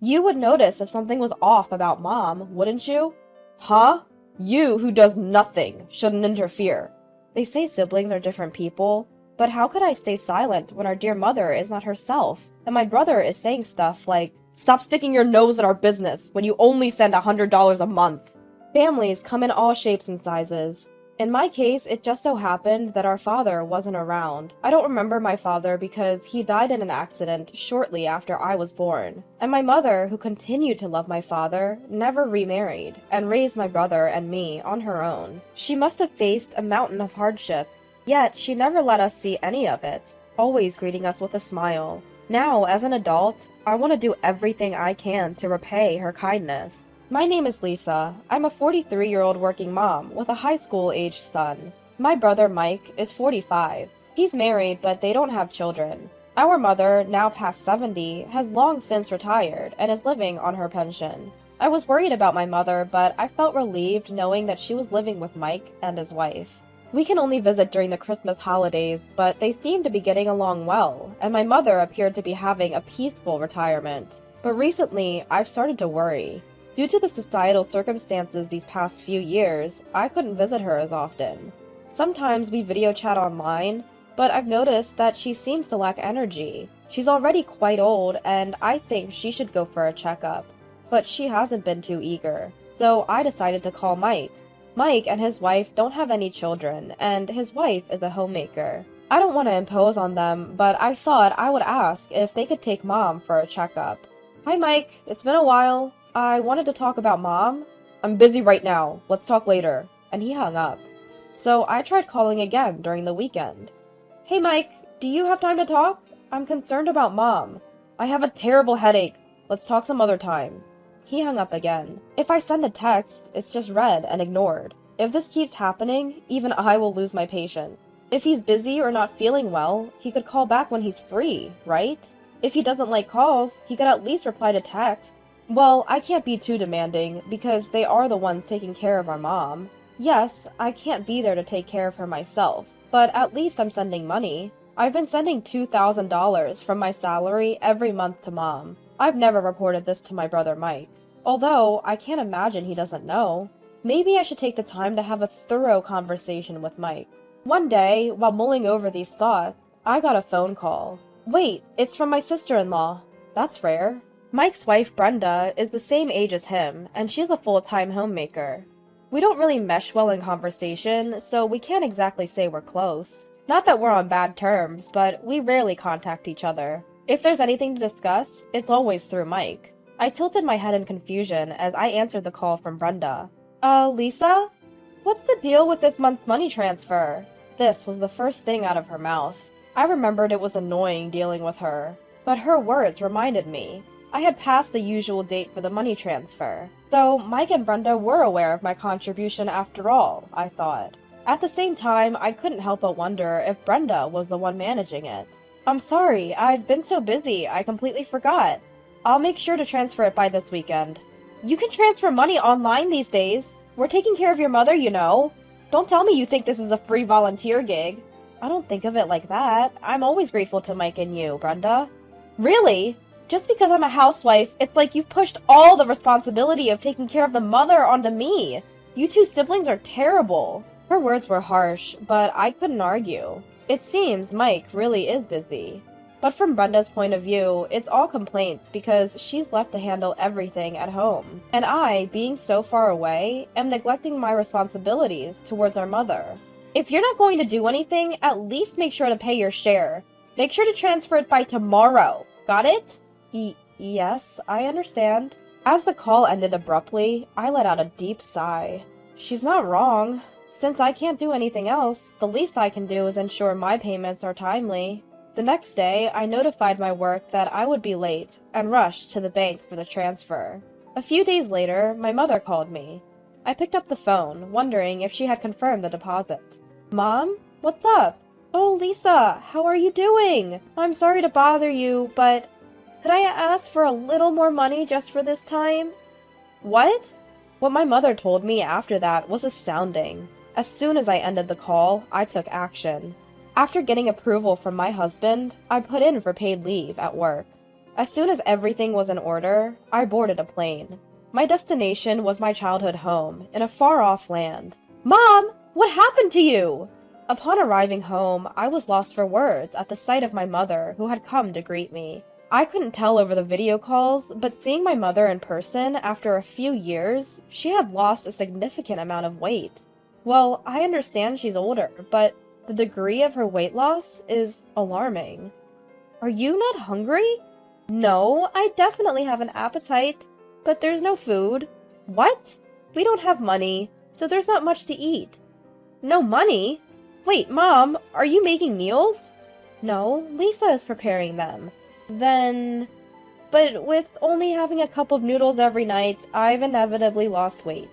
You would notice if something was off about Mom, wouldn't you? Huh? You, who does nothing, shouldn't interfere. They say siblings are different people, but how could I stay silent when our dear mother is not herself, and my brother is saying stuff like, "Stop sticking your nose in our business when you only send $100 a month." Families come in all shapes and sizes. In my case, it just so happened that our father wasn't around. I don't remember my father because he died in an accident shortly after I was born. And my mother, who continued to love my father, never remarried and raised my brother and me on her own. She must have faced a mountain of hardship, yet she never let us see any of it, always greeting us with a smile. Now, as an adult, I want to do everything I can to repay her kindness. My name is Lisa. I'm a 43-year-old working mom with a high school-aged son. My brother Mike is 45. He's married, but they don't have children. Our mother, now past 70, has long since retired and is living on her pension. I was worried about my mother, but I felt relieved knowing that she was living with Mike and his wife. We can only visit during the Christmas holidays, but they seem to be getting along well, and my mother appeared to be having a peaceful retirement. But recently, I've started to worry. Due to the societal circumstances these past few years, I couldn't visit her as often. Sometimes we video chat online, but I've noticed that she seems to lack energy. She's already quite old, and I think she should go for a checkup. But she hasn't been too eager, so I decided to call Mike. Mike and his wife don't have any children, and his wife is a homemaker. I don't want to impose on them, but I thought I would ask if they could take Mom for a checkup. Hi Mike, it's been a while. I wanted to talk about Mom. I'm busy right now. Let's talk later. And he hung up. So I tried calling again during the weekend. Hey Mike, do you have time to talk? I'm concerned about Mom. I have a terrible headache. Let's talk some other time. He hung up again. If I send a text, it's just read and ignored. If this keeps happening, even I will lose my patience. If he's busy or not feeling well, he could call back when he's free, right? If he doesn't like calls, he could at least reply to text. Well, I can't be too demanding, because they are the ones taking care of our mom. Yes, I can't be there to take care of her myself, but at least I'm sending money. I've been sending $2,000 from my salary every month to Mom. I've never reported this to my brother Mike, although I can't imagine he doesn't know. Maybe I should take the time to have a thorough conversation with Mike. One day, while mulling over these thoughts, I got a phone call. Wait, it's from my sister-in-law. That's rare. Mike's wife, Brenda, is the same age as him, and she's a full-time homemaker. We don't really mesh well in conversation, so we can't exactly say we're close. Not that we're on bad terms, but we rarely contact each other. If there's anything to discuss, it's always through Mike. I tilted my head in confusion as I answered the call from Brenda. Lisa? What's the deal with this month's money transfer? This was the first thing out of her mouth. I remembered it was annoying dealing with her, but her words reminded me. I had passed the usual date for the money transfer, so Mike and Brenda were aware of my contribution after all, I thought. At the same time, I couldn't help but wonder if Brenda was the one managing it. I'm sorry, I've been so busy, I completely forgot. I'll make sure to transfer it by this weekend. You can transfer money online these days. We're taking care of your mother, you know. Don't tell me you think this is a free volunteer gig. I don't think of it like that. I'm always grateful to Mike and you, Brenda. Really? Just because I'm a housewife, it's like you've pushed all the responsibility of taking care of the mother onto me. You two siblings are terrible. Her words were harsh, but I couldn't argue. It seems Mike really is busy. But from Brenda's point of view, it's all complaints because she's left to handle everything at home. And I, being so far away, am neglecting my responsibilities towards our mother. If you're not going to do anything, at least make sure to pay your share. Make sure to transfer it by tomorrow. Got it? Yes, I understand. As the call ended abruptly, I let out a deep sigh. She's not wrong. Since I can't do anything else, the least I can do is ensure my payments are timely. The next day, I notified my work that I would be late and rushed to the bank for the transfer. A few days later, my mother called me. I picked up the phone, wondering if she had confirmed the deposit. Mom? What's up? Oh, Lisa, how are you doing? I'm sorry to bother you, but could I ask for a little more money just for this time? What? What my mother told me after that was astounding. As soon as I ended the call, I took action. After getting approval from my husband, I put in for paid leave at work. As soon as everything was in order, I boarded a plane. My destination was my childhood home, in a far-off land. Mom! What happened to you? Upon arriving home, I was lost for words at the sight of my mother, who had come to greet me. I couldn't tell over the video calls, but seeing my mother in person after a few years, she had lost a significant amount of weight. Well, I understand she's older, but the degree of her weight loss is alarming. Are you not hungry? No, I definitely have an appetite, but there's no food. What? We don't have money, so there's not much to eat. No money? Wait, Mom, are you making meals? No, Lisa is preparing them. Then... But with only having a cup of noodles every night, I've inevitably lost weight.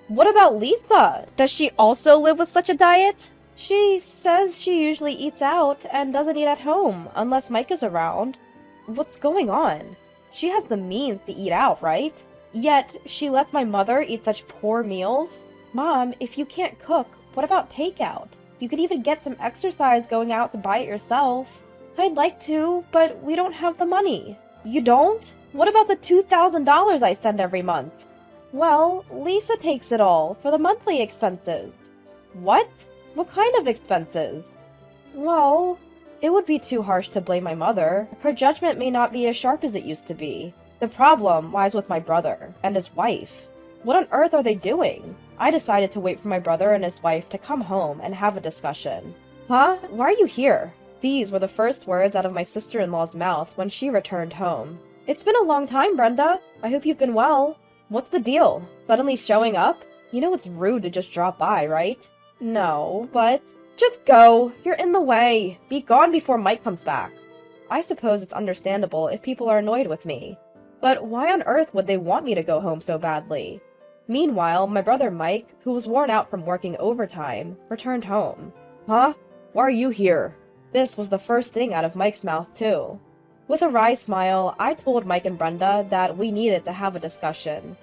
What about Lisa? Does she also live with such a diet? She says she usually eats out and doesn't eat at home, unless Mike is around. What's going on? She has the means to eat out, right? Yet, she lets my mother eat such poor meals? Mom, if you can't cook, what about takeout? You could even get some exercise going out to buy it yourself. I'd like to, but we don't have the money. You don't? What about the $2,000 I send every month? Well, Lisa takes it all for the monthly expenses. What? What kind of expenses? Well, it would be too harsh to blame my mother. Her judgment may not be as sharp as it used to be. The problem lies with my brother and his wife. What on earth are they doing? I decided to wait for my brother and his wife to come home and have a discussion. Huh? Why are you here? These were the first words out of my sister-in-law's mouth when she returned home. It's been a long time, Brenda. I hope you've been well. What's the deal? Suddenly showing up? You know it's rude to just drop by, right? No, but... Just go. You're in the way. Be gone before Mike comes back. I suppose it's understandable if people are annoyed with me. But why on earth would they want me to go home so badly? Meanwhile, my brother Mike, who was worn out from working overtime, returned home. Huh? Why are you here? This was the first thing out of Mike's mouth, too. With a wry smile, I told Mike and Brenda that we needed to have a discussion.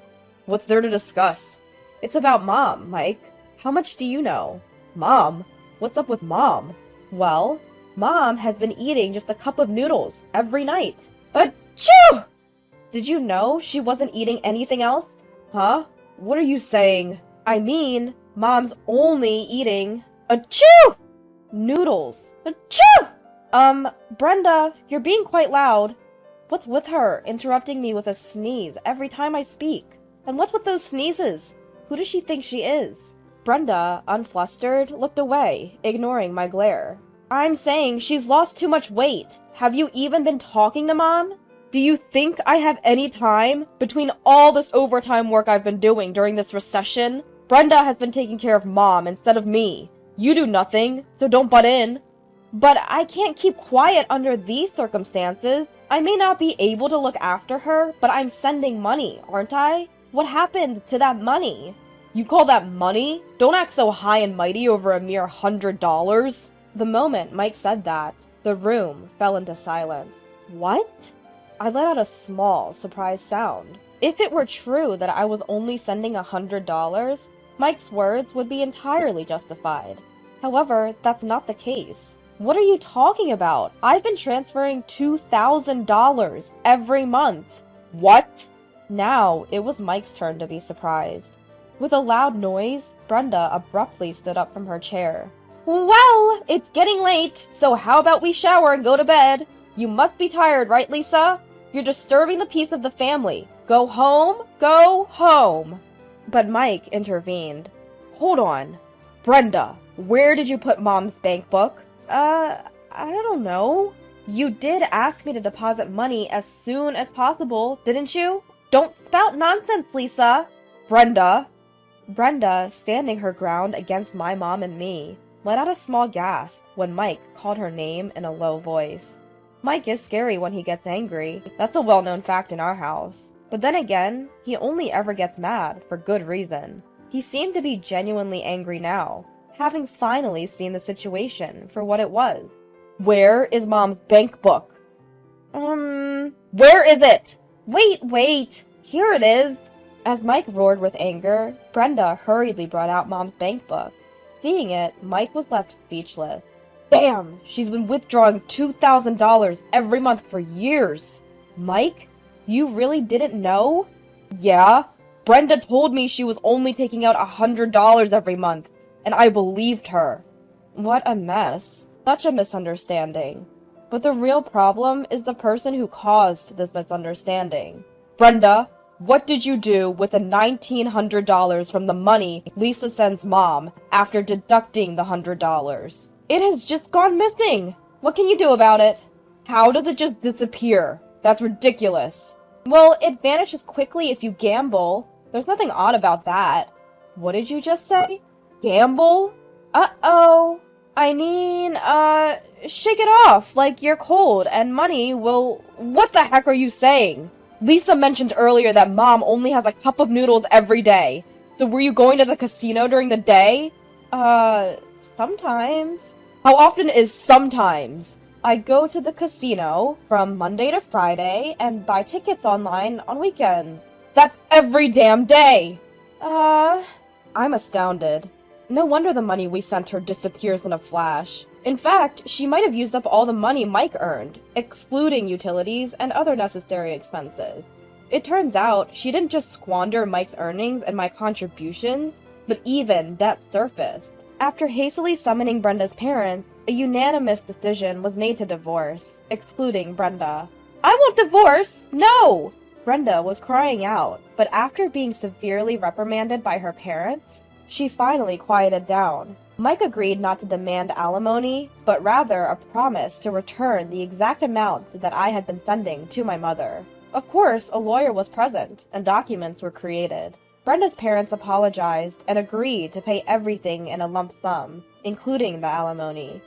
What's there to discuss? It's about Mom, Mike. How much do you know? Mom? What's up with Mom? Well, Mom has been eating just a cup of noodles every night. Achoo! Did you know she wasn't eating anything else? Huh? What are you saying? I mean, Mom's only eating... Achoo! Noodles. Achoo! Brenda, you're being quite loud. What's with her, interrupting me with a sneeze every time I speak? And what's with those sneezes? Who does she think she is? Brenda, unflustered, looked away, ignoring my glare. I'm saying she's lost too much weight. Have you even been talking to Mom? Do you think I have any time between all this overtime work I've been doing during this recession? Brenda has been taking care of Mom instead of me. You do nothing, so don't butt in. But I can't keep quiet under these circumstances. I may not be able to look after her, but I'm sending money, aren't I? What happened to that money? You call that money? Don't act so high and mighty over a mere $100. The moment Mike said that, the room fell into silence. What? I let out a small, surprised sound. If it were true that I was only sending $100, Mike's words would be entirely justified. However, that's not the case. What are you talking about? I've been transferring $2,000 every month. What? Now, it was Mike's turn to be surprised. With a loud noise, Brenda abruptly stood up from her chair. Well, it's getting late, so how about we shower and go to bed? You must be tired, right, Lisa? You're disturbing the peace of the family. Go home, go home. But Mike intervened. Hold on. Brenda, where did you put Mom's bank book? I don't know. You did ask me to deposit money as soon as possible, didn't you? Don't spout nonsense, Lisa. Brenda, standing her ground against my mom and me, let out a small gasp when Mike called her name in a low voice. Mike is scary when he gets angry. That's a well-known fact in our house. But then again, he only ever gets mad for good reason. He seemed to be genuinely angry now, having finally seen the situation for what it was. Where is Mom's bank book? Where is it? Wait! Here it is! As Mike roared with anger, Brenda hurriedly brought out Mom's bank book. Seeing it, Mike was left speechless. Damn! She's been withdrawing $2,000 every month for years! Mike? You really didn't know? Yeah. Brenda told me she was only taking out $100 every month, and I believed her. What a mess. Such a misunderstanding. But the real problem is the person who caused this misunderstanding. Brenda, what did you do with the $1,900 from the money Lisa sends Mom after deducting the $100? It has just gone missing. What can you do about it? How does it just disappear? That's ridiculous. Well, it vanishes quickly if you gamble. There's nothing odd about that. What did you just say? Gamble? Uh-oh. I mean, shake it off like you're cold and money will... What the heck are you saying? Lisa mentioned earlier that Mom only has a cup of noodles every day. So were you going to the casino during the day? Sometimes. How often is sometimes? I go to the casino from Monday to Friday and buy tickets online on weekends. That's every damn day! I'm astounded. No wonder the money we sent her disappears in a flash. In fact, she might have used up all the money Mike earned, excluding utilities and other necessary expenses. It turns out she didn't just squander Mike's earnings and my contributions, but even debt surfaced. After hastily summoning Brenda's parents, a unanimous decision was made to divorce, excluding Brenda. I won't divorce! No! Brenda was crying out, but after being severely reprimanded by her parents, she finally quieted down. Mike agreed not to demand alimony, but rather a promise to return the exact amount that I had been sending to my mother. Of course, a lawyer was present, and documents were created. Brenda's parents apologized and agreed to pay everything in a lump sum, including the alimony.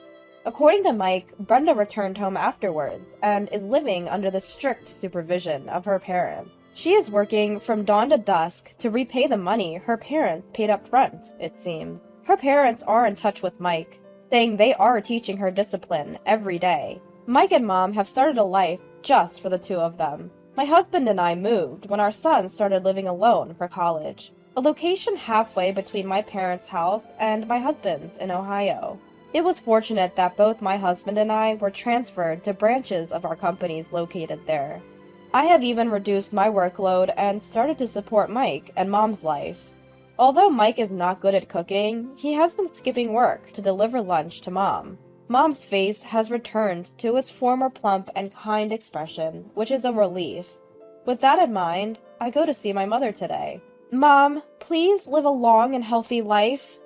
According to Mike, Brenda returned home afterwards and is living under the strict supervision of her parents. She is working from dawn to dusk to repay the money her parents paid up front, it seems. Her parents are in touch with Mike, saying they are teaching her discipline every day. Mike and Mom have started a life just for the two of them. My husband and I moved when our son started living alone for college, a location halfway between my parents' house and my husband's in Ohio. It was fortunate that both my husband and I were transferred to branches of our companies located there. I have even reduced my workload and started to support Mike and Mom's life. Although Mike is not good at cooking, he has been skipping work to deliver lunch to Mom. Mom's face has returned to its former plump and kind expression, which is a relief. With that in mind, I go to see my mother today. Mom, please live a long and healthy life.